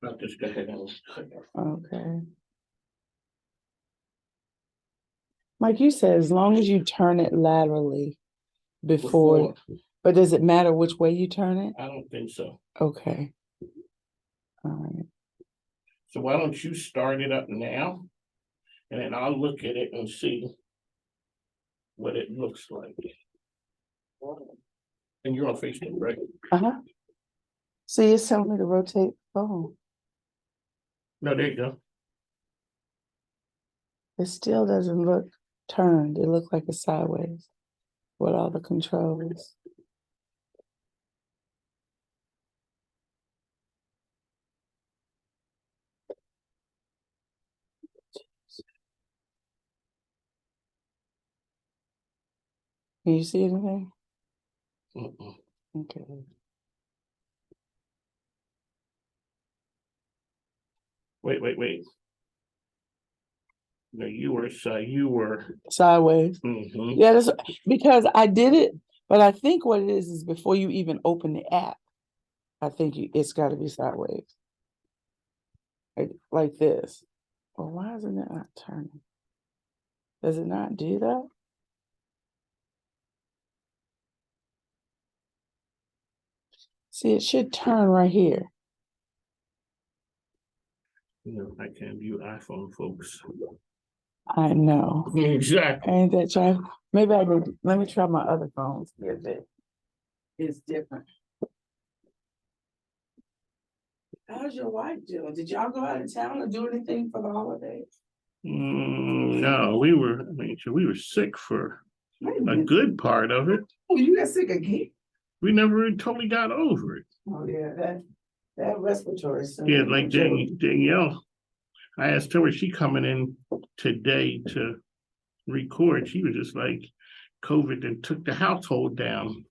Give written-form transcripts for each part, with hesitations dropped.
I'll just go ahead and. Okay. Mike, you said as long as you turn it laterally before, but does it matter which way you turn it? I don't think so. Okay. All right. So why don't you start it up now? And then I'll look at it and see what it looks like. And you're on Facebook, right? Uh-huh. See, it's telling me to rotate the phone. No, there you go. It still doesn't look turned. It looks like it's sideways with all the controls. Can you see anything? Mm-mm. Okay. Wait. No, you were Sideways. mhm. Yeah, that's because I did it, but I think what it is before you even open the app, I think it's got to be sideways, like this. Well, why isn't it not turning? Does it not do that? See, it should turn right here. You know, I can view iPhone, folks. I know. Exactly. Ain't that try? Maybe I did. Let me try my other phones. See if it's different. How's your wife doing? Did y'all go out of town or do anything for the holidays? No, we were sick for a good part of it. Oh, you got sick again? We never totally got over it. Oh yeah, that respiratory syndrome. Yeah, like Danielle. I asked her, was she coming in today to record? She was just like, COVID and took the household down.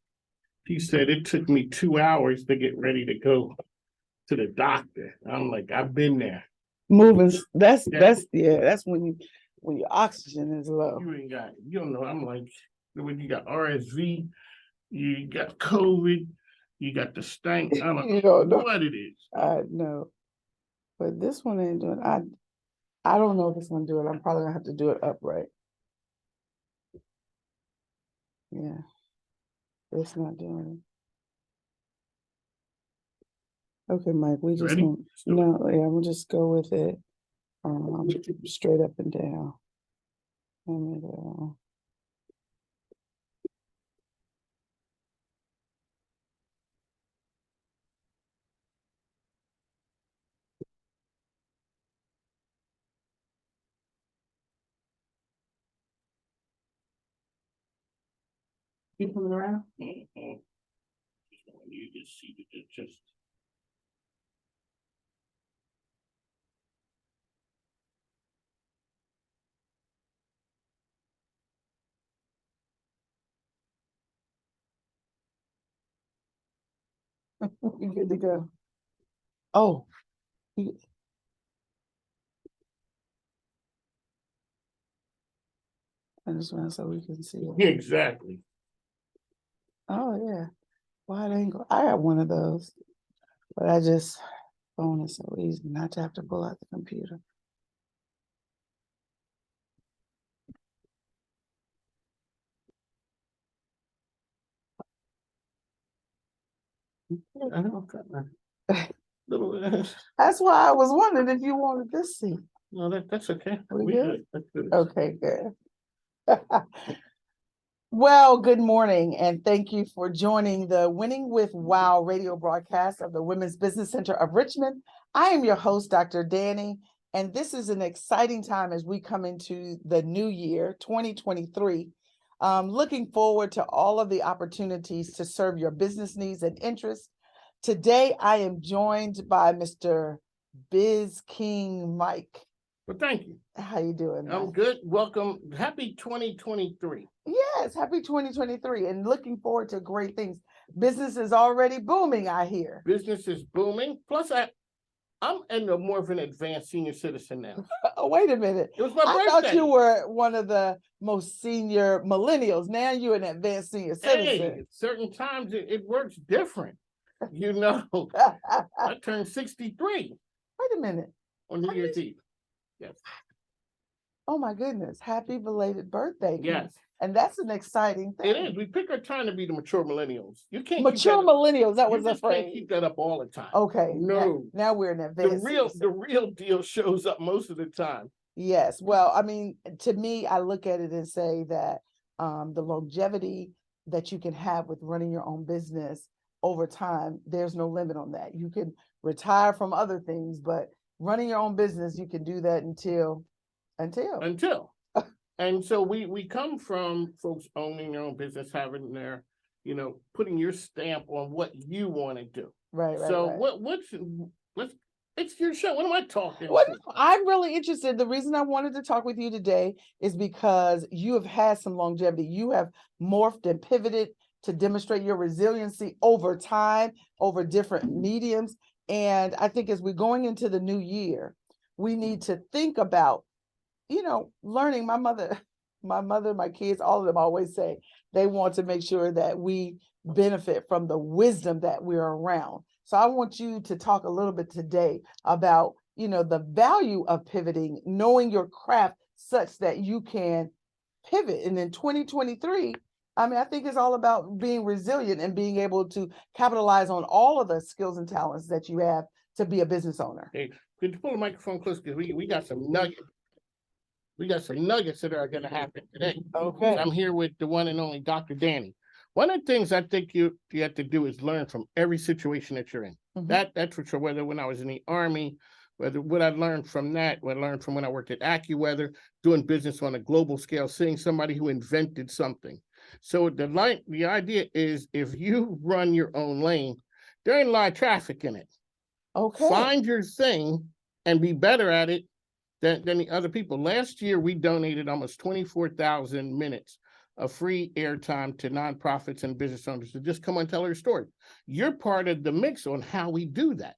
She said it took me 2 hours to get ready to go to the doctor. I'm like, I've been there. Moving. That's when your oxygen is low. You don't know. I'm like, when you got RSV, you got COVID, you got the stank. I don't know what it is. I know, but this one ain't doing. I don't know if it's gonna do it. I'm probably gonna have to do it upright. Yeah, it's not doing it. Okay, Mike, we just we'll just go with it. Straight up and down. And you coming around? You just see it just. You good to go? Oh, I just want so we can see it. Exactly. Oh yeah, wide angle. I have one of those, but I just phone is so easy not to have to pull out the computer. I don't That's why I was wondering if you wanted this seat. No, that's okay. We good? That's good. Okay, good. Well, good morning, and thank you for joining the Winning with Wow radio broadcast of the Women's Business Center of Richmond. I am your host, Dr. Danni, and this is an exciting time as we come into the new year, 2023. Looking forward to all of the opportunities to serve your business needs and interests. Today, I am joined by Mr. Biz King Mike. Well, thank you. How you doing, Mike? I'm good. Welcome. Happy 2023. Yes, happy 2023 and looking forward to great things. Business is already booming, I hear. Business is booming. Plus, I'm more of an advanced senior citizen now. Oh, wait a minute. It was my birthday. I thought you were one of the most senior millennials. Now you're an advanced senior citizen. Hey, certain times it works different. You know, I turned 63. a minute. on New Year's Eve. Yes. Oh my goodness. Happy belated birthday. Yes. And that's an exciting thing. It is. We pick our time to be the mature millennials. You can't Mature millennials, that was you a just can't phrase. keep that up all the time. Okay. No. Now we're in advance. The real deal shows up most of the time. Yes. Well, I mean, to me, I look at it and say that the longevity that you can have with running your own business over time, there's no limit on that. You can retire from other things, but running your own business, you can do that until. And so we come from folks owning their own business, having their, putting your stamp on what you want to do. Right. So it's your show. What am I talking Well, about? I'm really interested. The reason I wanted to talk with you today is because you have had some longevity. You have morphed and pivoted to demonstrate your resiliency over time, over different mediums. And I think as we're going into the new year, we need to think about, learning. My mother, my kids, all of them always say they want to make sure that we benefit from the wisdom that we're around. So I want you to talk a little bit today about, the value of pivoting, knowing your craft such that you can pivot. And in 2023, I think it's all about being resilient and being able to capitalize on all of the skills and talents that you have to be a business owner. Hey, could you pull the microphone close? Because we got some nuggets. We got some nuggets that are going to happen today. Okay. I'm here with the one and only Dr. Danni. One of the things I think you have to do is learn from every situation that you're in. Mhm. That's for sure. Whether when I was in the Army, whether what I learned from that, what I learned from when I worked at AccuWeather, doing business on a global scale, seeing somebody who invented something. So the idea is if you run your own lane, there ain't a lot of traffic in it. Okay. Find your thing and be better at it than the other people. Last year, we donated almost 24,000 minutes of free airtime to nonprofits and business owners to just come and tell their story. You're part of the mix on how we do that.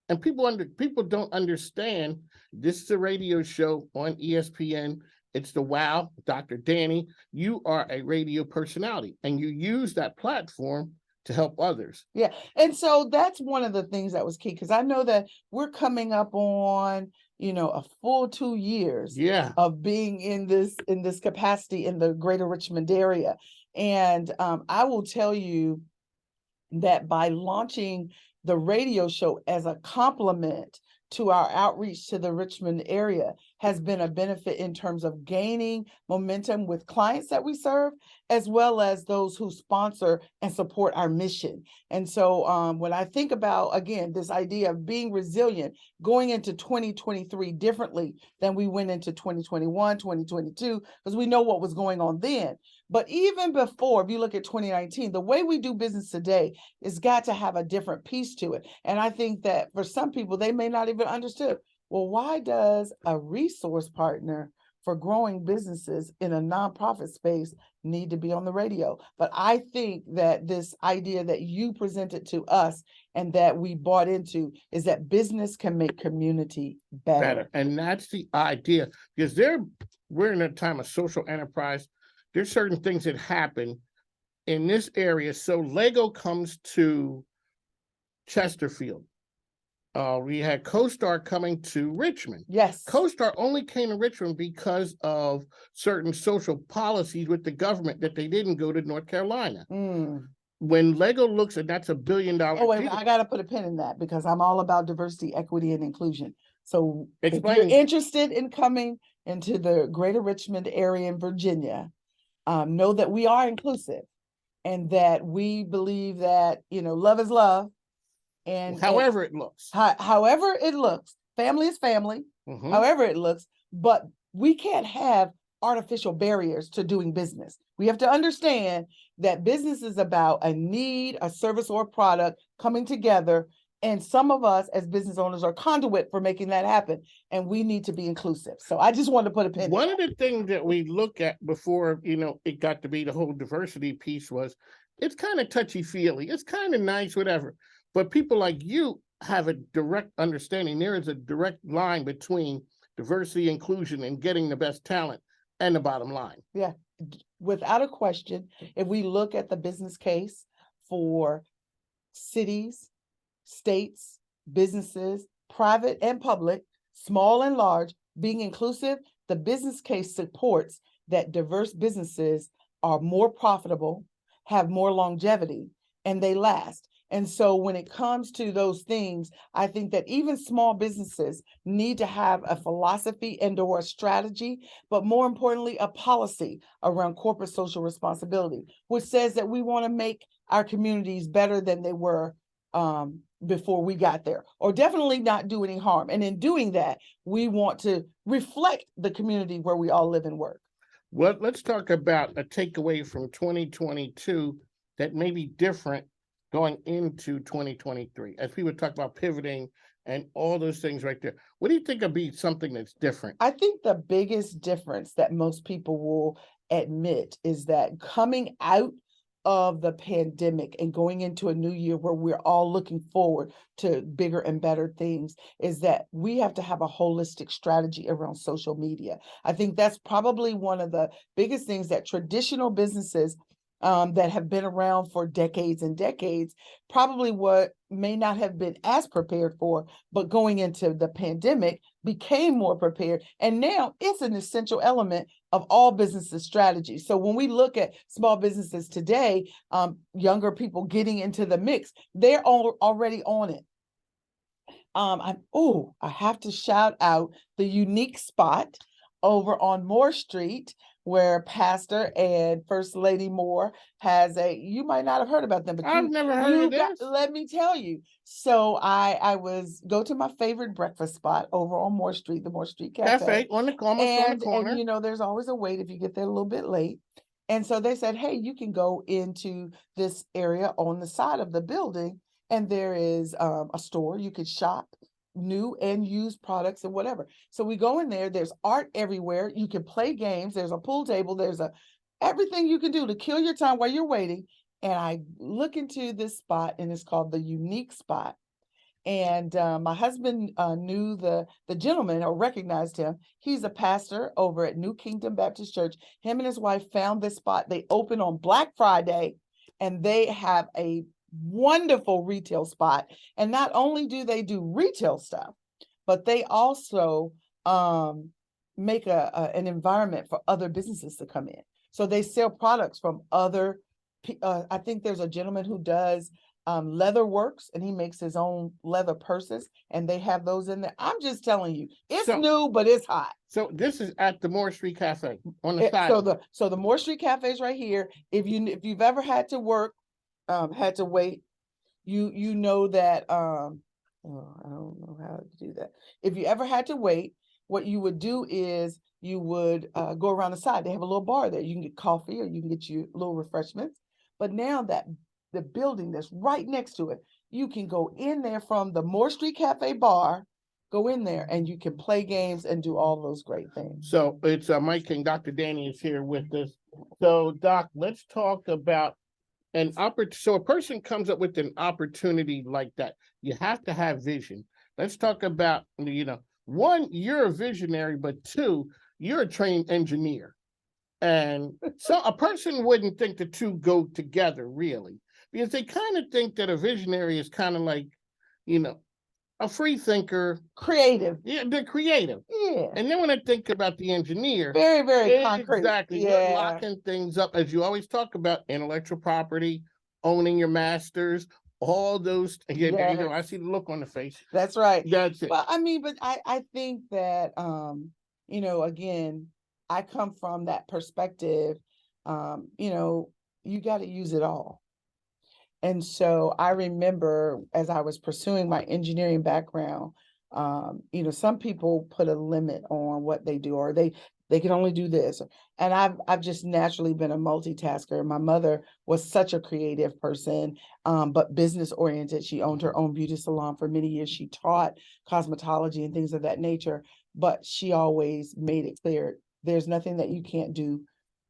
And people don't understand this is a radio show on ESPN. It's the Wow, Dr. Danni. You are a radio personality and you use that platform to help others. Yeah. And so that's one of the things that was key, because I know that we're coming up on, a full 2 years of being in this capacity in the greater Richmond area. And I will tell you that by launching the radio show as a complement to our outreach to the Richmond area has been a benefit in terms of gaining momentum with clients that we serve, as well as those who sponsor and support our mission. And so when I think about, again, this idea of being resilient, going into 2023 differently than we went into 2021, 2022, because we know what was going on then. But even before, if you look at 2019, the way we do business today has got to have a different piece to it. And I think that for some people, they may not even understood, well, why does a resource partner for growing businesses in a nonprofit space need to be on the radio? But I think that this idea that you presented to us and that we bought into is that business can make community better. And that's the idea, because we're in a time of social enterprise. There's certain things that happen in this area. So Lego comes to Chesterfield. We had CoStar coming to Richmond. Yes. CoStar only came to Richmond because of certain social policies with the government that they didn't go to North Carolina. When Lego looks at that's $1 billion. Oh, wait, I got to put a pin in that because I'm all about diversity, equity, and inclusion. So Explain. If you're interested in coming into the greater Richmond area in Virginia, know that we are inclusive and that we believe that, love is love. And however it looks, family is family, however it looks, but we can't have artificial barriers to doing business. We have to understand that business is about a need, a service, or a product coming together. And some of us as business owners are conduit for making that happen. And we need to be inclusive. So I just wanted to put a pin in One of the things that we look at before, it got to be the whole diversity piece was it's kind of touchy-feely. It's kind of nice, whatever. But people like you have a direct understanding. There is a direct line between diversity, inclusion, and getting the best talent and the bottom line. Yeah, without a question, if we look at the business case for cities, states, businesses, private and public, small and large, being inclusive, the business case supports that diverse businesses are more profitable, have more longevity, and they last. And so when it comes to those things, I think that even small businesses need to have a philosophy and or a strategy, but more importantly, a policy around corporate social responsibility, which says that we want to make our communities better than they were before we got there, or definitely not do any harm. And in doing that, we want to reflect the community where we all live and work. Well, let's talk about a takeaway from 2022 that may be different going into 2023, as we would talk about pivoting and all those things right there. What do you think would be something that's different? I think the biggest difference that most people will admit is that coming out of the pandemic and going into a new year where we're all looking forward to bigger and better things is that we have to have a holistic strategy around social media. I think that's probably one of the biggest things that traditional businesses that have been around for decades and decades, probably what may not have been as prepared for, but going into the pandemic became more prepared. And now it's an essential element of all businesses' strategies. So when we look at small businesses today, younger people getting into the mix, they're all already on it. I have to shout out the unique spot over on Moore Street, where Pastor and First Lady Moore has you might not have heard about them, but I've never heard of this. Let me tell you. So I go to my favorite breakfast spot over on Moore Street, the Moore Street Cafe. On the corner. And there's always a wait if you get there a little bit late. And so they said, hey, you can go into this area on the side of the building, and there is a store. You could shop new and used products and whatever. So we go in there, there's art everywhere. You can play games. There's a pool table. There's everything you can do to kill your time while you're waiting. And I look into this spot, and it's called the Unique Spot. And my husband knew the gentleman, or recognized him. He's a pastor over at New Kingdom Baptist Church. Him and his wife found this spot. They opened on Black Friday, and they have a wonderful retail spot. And not only do they do retail stuff, but they also make an environment for other businesses to come in. So they sell products from other, I think there's a gentleman who does leather works, and he makes his own leather purses, and they have those in there. I'm just telling you, it's new, but it's hot. So this is at the Moore Street Cafe on the side. So the Moore Street Cafe is right here. If you've ever had to work, had to wait, you know that I don't know how to do that. If you ever had to wait, what you would do is you would go around the side. They have a little bar there. You can get coffee, or you can get your little refreshments. But now that the building that's right next to it, you can go in there from the Moore Street Cafe bar, go in there, and you can play games and do all those great things. So it's Mike King. Dr. Danni is here with us. So Doc, let's talk about so a person comes up with an opportunity like that. You have to have vision. Let's talk about, one, you're a visionary, but two, you're a trained engineer. And so a person wouldn't think the two go together, really, because they kind of think that a visionary is kind of like, a free thinker. Creative. Yeah, they're creative. Yeah. And then when I think about the engineer, very, very concrete. Exactly. Yeah. You're locking things up, as you always talk about, intellectual property, owning your masters, all those. Yes. I see the look on the face. That's right. That's it. But I think that, again, I come from that perspective. You got to use it all. And so I remember, as I was pursuing my engineering background, some people put a limit on what they do, or they can only do this. And I've just naturally been a multitasker. My mother was such a creative person, but business oriented. She owned her own beauty salon for many years. She taught cosmetology and things of that nature, but she always made it clear there's nothing that you can't do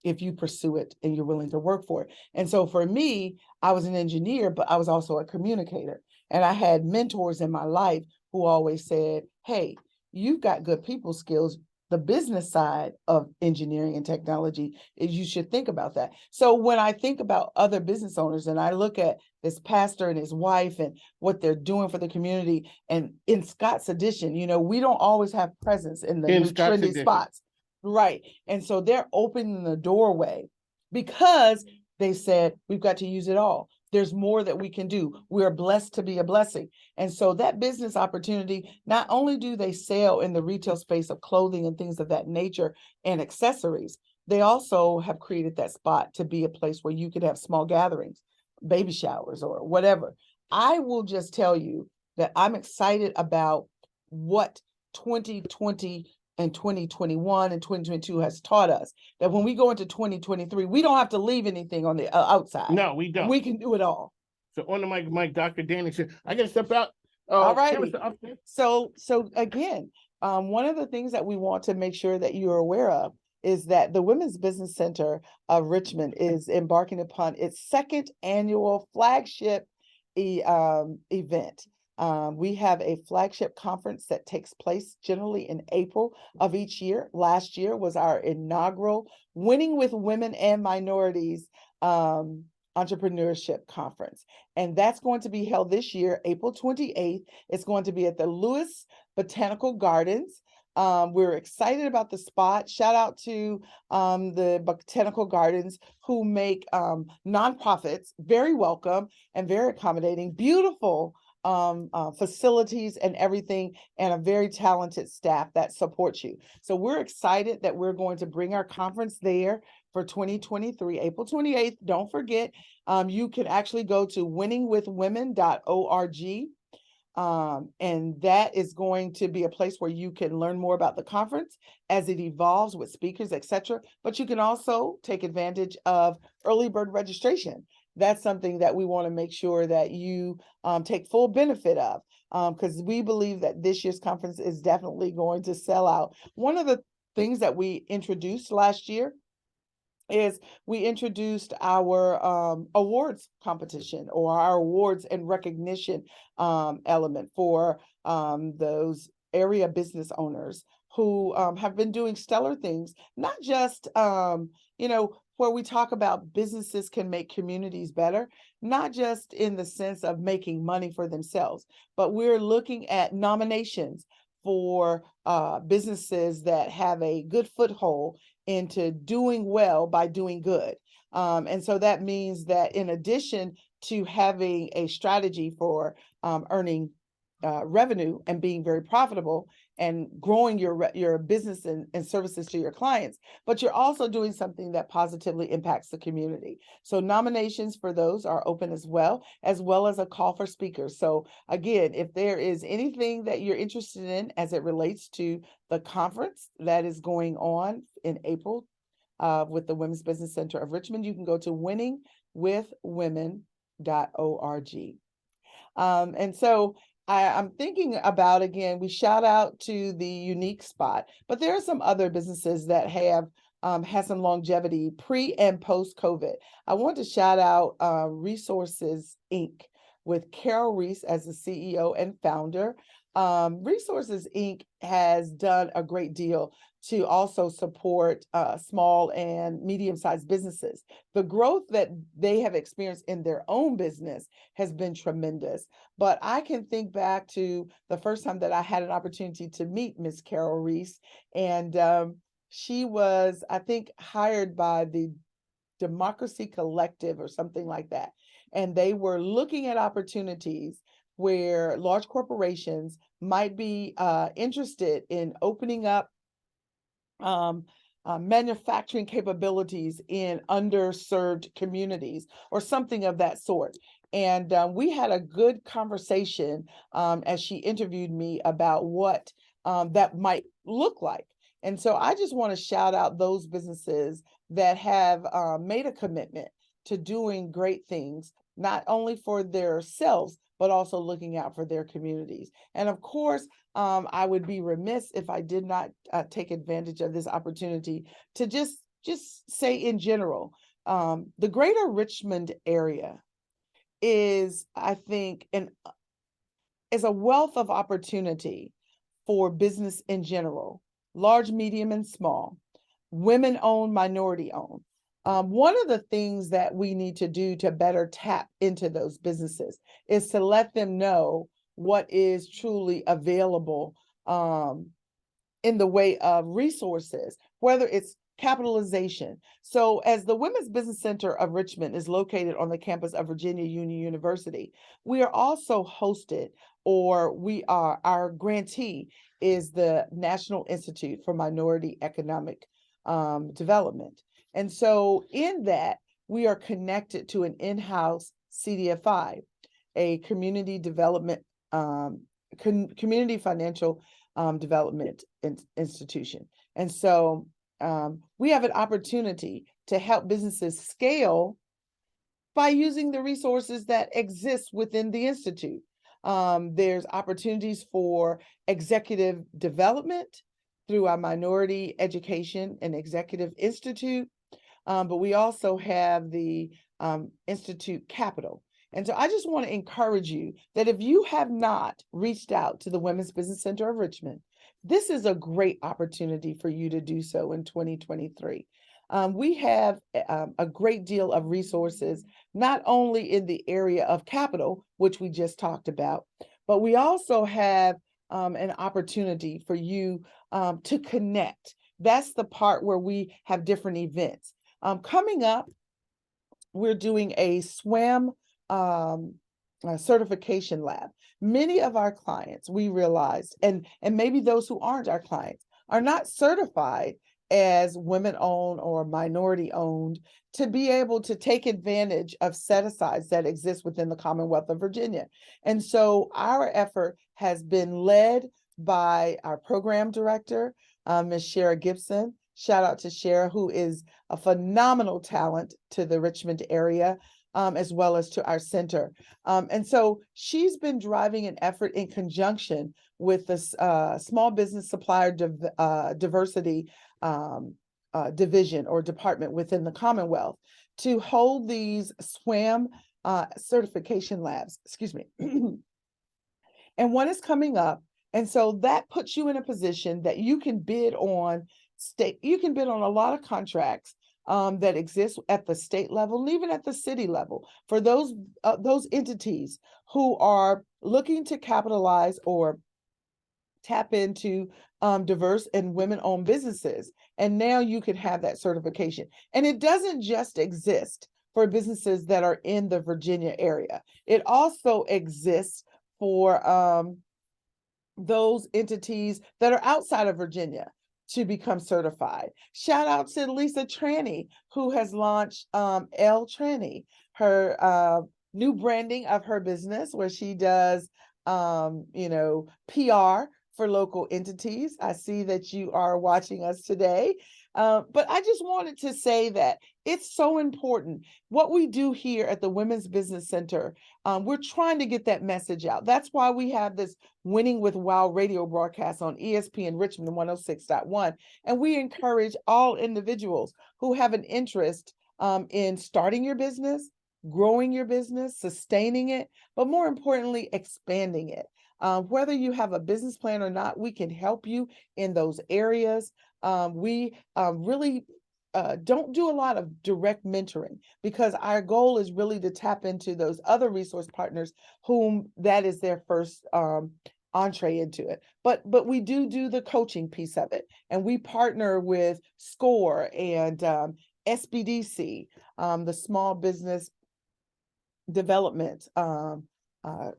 if you pursue it and you're willing to work for it. And so for me, I was an engineer, but I was also a communicator. And I had mentors in my life who always said, hey, you've got good people skills. The business side of engineering and technology is, you should think about that. So when I think about other business owners and I look at this pastor and his wife and what they're doing for the community. And in Scott's edition, we don't always have presence in the In new Scott's trendy edition. spots. Right. And so they're opening the doorway because they said, we've got to use it all. There's more that we can do. We are blessed to be a blessing. And so that business opportunity, not only do they sell in the retail space of clothing and things of that nature and accessories, they also have created that spot to be a place where you could have small gatherings, baby showers, or whatever. I will just tell you that I'm excited about what 2020 and 2021 and 2022 has taught us, that when we go into 2023, we don't have to leave anything on the outside. No, we don't. We can do it all. So on the mic, Dr. Danni said, I got to step out. All right. Give us the update. So again, one of the things that we want to make sure that you're aware of is that the Women's Business Center of Richmond is embarking upon its second annual flagship event. We have a flagship conference that takes place generally in April of each year. Last year was our inaugural Winning with Women and Minorities Entrepreneurship Conference. And that's going to be held this year, April 28th. It's going to be at the Lewis Botanical Gardens. We're excited about the spot. Shout out to the Botanical Gardens, who make nonprofits very welcome and very accommodating, beautiful facilities and everything, and a very talented staff that supports you. So we're excited that we're going to bring our conference there for 2023, April 28th. Don't forget, you can actually go to winningwithwomen.org. And that is going to be a place where you can learn more about the conference as it evolves with speakers, etc. But you can also take advantage of early bird registration. That's something that we want to make sure that you take full benefit of, because we believe that this year's conference is definitely going to sell out. One of the things that we introduced last year is we introduced our awards competition, or our awards and recognition element for those area business owners who have been doing stellar things, not just, where we talk about businesses can make communities better, not just in the sense of making money for themselves, but we're looking at nominations for businesses that have a good foothold into doing well by doing good. And so that means that in addition to having a strategy for earning revenue and being very profitable and growing your business and services to your clients, but you're also doing something that positively impacts the community. So nominations for those are open as well as a call for speakers. So again, if there is anything that you're interested in as it relates to the conference that is going on in April with the Women's Business Center of Richmond, you can go to winningwithwomen.org. And so I'm thinking about, again, we shout out to the unique spot, but there are some other businesses that have had some longevity pre and post COVID. I want to shout out Resources Inc. with Carol Reese as the CEO and founder. Resources Inc. has done a great deal to also support small and medium-sized businesses. The growth that they have experienced in their own business has been tremendous. But I can think back to the first time that I had an opportunity to meet Miss Carol Reese, and she was, I think, hired by the Democracy Collective or something like that. And they were looking at opportunities where large corporations might be interested in opening up manufacturing capabilities in underserved communities or something of that sort. And we had a good conversation as she interviewed me about what that might look like. And so I just want to shout out those businesses that have made a commitment to doing great things, not only for themselves, but also looking out for their communities. And of course, I would be remiss if I did not take advantage of this opportunity to just say in general, the greater Richmond area is, I think, is a wealth of opportunity for business in general, large, medium, and small, women-owned, minority-owned. One of the things that we need to do to better tap into those businesses is to let them know what is truly available in the way of resources, whether it's capitalization. So as the Women's Business Center of Richmond is located on the campus of Virginia Union University, we are also hosted, or our grantee is the National Institute for Minority Economic Development. And so in that, we are connected to an in-house CDFI, a community development, community financial development institution. And so we have an opportunity to help businesses scale by using the resources that exist within the Institute. There's opportunities for executive development through our Minority Education and Executive Institute, but we also have the Institute Capital. And so I just want to encourage you that if you have not reached out to the Women's Business Center of Richmond, this is a great opportunity for you to do so in 2023. We have a great deal of resources, not only in the area of capital, which we just talked about, but we also have an opportunity for you to connect. That's the part where we have different events. Coming up, we're doing a SWAM certification lab. Many of our clients, we realized, and maybe those who aren't our clients, are not certified as women-owned or minority-owned to be able to take advantage of set-asides that exist within the Commonwealth of Virginia. And so our effort has been led by our program director, Ms. Shara Gibson. Shout out to Shara, who is a phenomenal talent to the Richmond area, as well as to our center. And so she's been driving an effort in conjunction with the Small Business Supplier Diversity Division or department within the Commonwealth to hold these SWAM certification labs, excuse me. And one is coming up. And so that puts you in a position that you can bid on a lot of contracts that exist at the state level and even at the city level for those entities who are looking to capitalize or tap into diverse and women-owned businesses. And now you can have that certification. And it doesn't just exist for businesses that are in the Virginia area. It also exists for those entities that are outside of Virginia to become certified. Shout out to Lisa Tranny, who has launched L Tranny, her new branding of her business, where she does PR for local entities. I see that you are watching us today. But I just wanted to say that it's so important. What we do here at the Women's Business Center, we're trying to get that message out. That's why we have this Winning with Wow radio broadcast on ESPN Richmond 106.1. And we encourage all individuals who have an interest in starting your business, growing your business, sustaining it, but more importantly, expanding it. Whether you have a business plan or not, we can help you in those areas. We really don't do a lot of direct mentoring because our goal is really to tap into those other resource partners whom that is their first entree into it. But we do the coaching piece of it. And we partner with SCORE and SBDC, the Small Business Development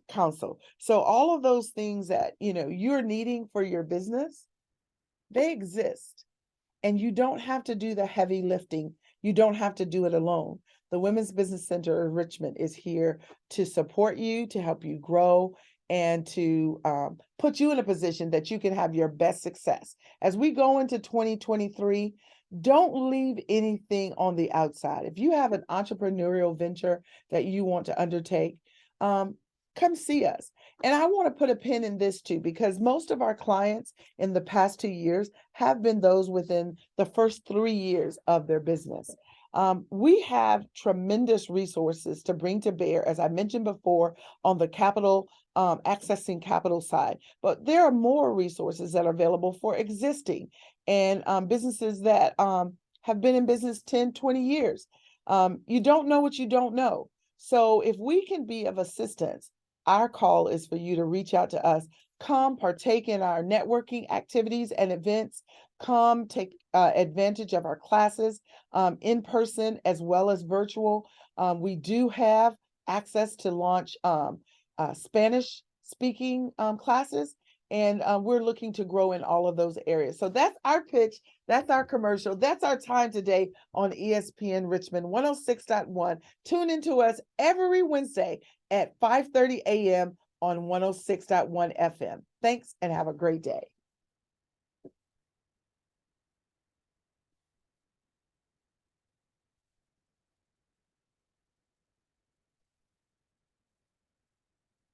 Council. So all of those things that you're needing for your business, they exist. And you don't have to do the heavy lifting. You don't have to do it alone. The Women's Business Center of Richmond is here to support you, to help you grow, and to put you in a position that you can have your best success. As we go into 2023, don't leave anything on the outside. If you have an entrepreneurial venture that you want to undertake, come see us. And I want to put a pin in this too, because most of our clients in the past 2 years have been those within the first 3 years of their business. We have tremendous resources to bring to bear, as I mentioned before, on the capital, accessing capital side. But there are more resources that are available for existing and businesses that have been in business 10, 20 years. You don't know what you don't know. So if we can be of assistance, our call is for you to reach out to us. Come partake in our networking activities and events. Come take advantage of our classes in person as well as virtual. We do have access to launch Spanish speaking classes, and we're looking to grow in all of those areas. So that's our pitch. That's our commercial. That's our time today on ESPN Richmond 106.1. Tune into us every Wednesday at 5:30 a.m. on 106.1 FM. Thanks and have a great day.